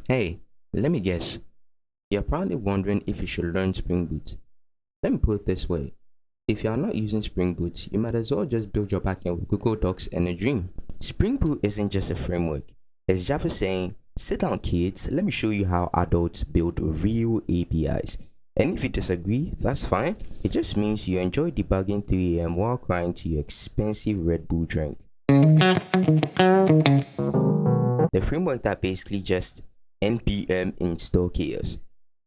Hey, let me guess. You're probably wondering if you should learn Spring Boot. Let me put it this way. If you are not using Spring Boot, you might as well just build your backend with Google Docs and a dream. Spring Boot isn't just a framework. It's Java saying, sit down kids, let me show you how adults build real APIs. And if you disagree, that's fine. It just means you enjoy debugging 3 a.m. while crying to your expensive Red Bull drink. The framework that basically just npm install chaos.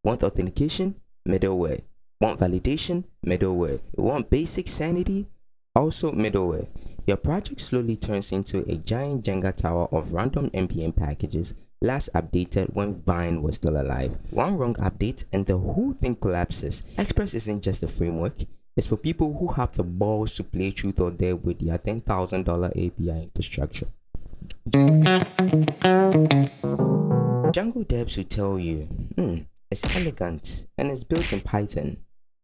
Want authentication? Middleware. Want validation? Middleware. Want basic sanity? Also middleware. Your project slowly turns into a giant Jenga tower of random npm packages last updated when Vine was still alive. One wrong update and the whole thing collapses. Express isn't just a framework. It's for people who have the balls to play truth or dare with their $10,000 API infrastructure. Django devs will tell you, it's elegant and it's built in Python.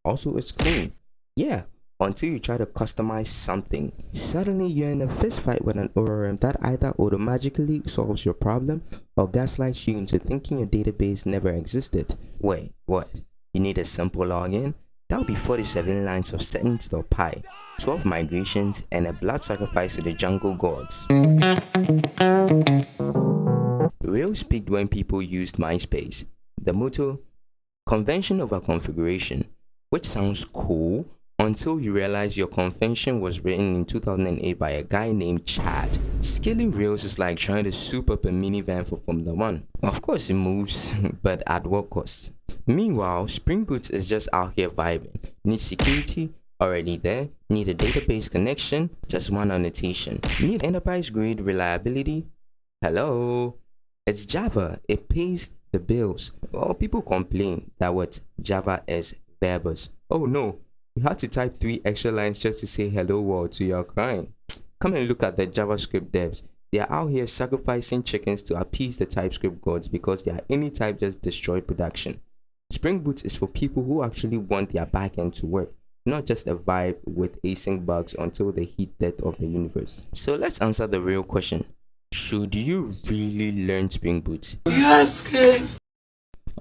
Also, it's clean. Yeah, until you try to customize something. Suddenly, you're in a fist fight with an ORM that either automatically solves your problem or gaslights you into thinking your database never existed. Wait, what? You need a simple login? That'll be 47 lines of settings.py, 12 migrations, and a blood sacrifice to the Django gods. Rails peaked when people used MySpace. The motto, convention over configuration, which sounds cool until you realize your convention was written in 2008 by a guy named Chad. Scaling Rails is like trying to soup up a minivan for Formula 1. Of course it moves, but at what cost? Meanwhile, Spring Boot is just out here vibing. Need security? Already there. Need a database connection? Just one annotation. Need enterprise grade reliability? Hello? It's Java. It pays the bills. Well, people complain that what Java is verbose. Oh no, you had to type 3 extra lines just to say hello world to your crying. Come and look at the JavaScript devs. They are out here sacrificing chickens to appease the TypeScript gods because their any type just destroyed production. Spring Boot is for people who actually want their backend to work, not just a vibe with async bugs until the heat death of the universe. So let's answer the real question. Should you really learn Spring Boot? Yes, kid.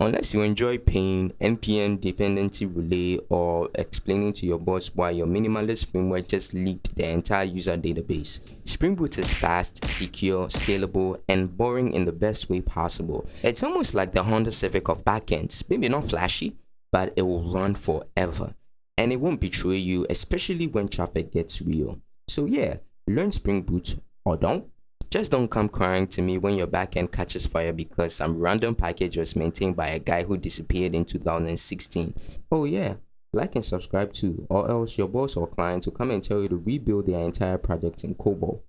Unless you enjoy paying npm dependency relay or explaining to your boss why your minimalist framework just leaked the entire user database. Spring Boot is fast, secure, scalable, and boring in the best way possible. It's almost like the Honda Civic of backends. Maybe not flashy, but it will run forever. And it won't betray you, especially when traffic gets real. So yeah, learn Spring Boot or don't. Just don't come crying to me when your backend catches fire because some random package was maintained by a guy who disappeared in 2016. Oh yeah, like and subscribe too, or else your boss or client will come and tell you to rebuild their entire project in COBOL.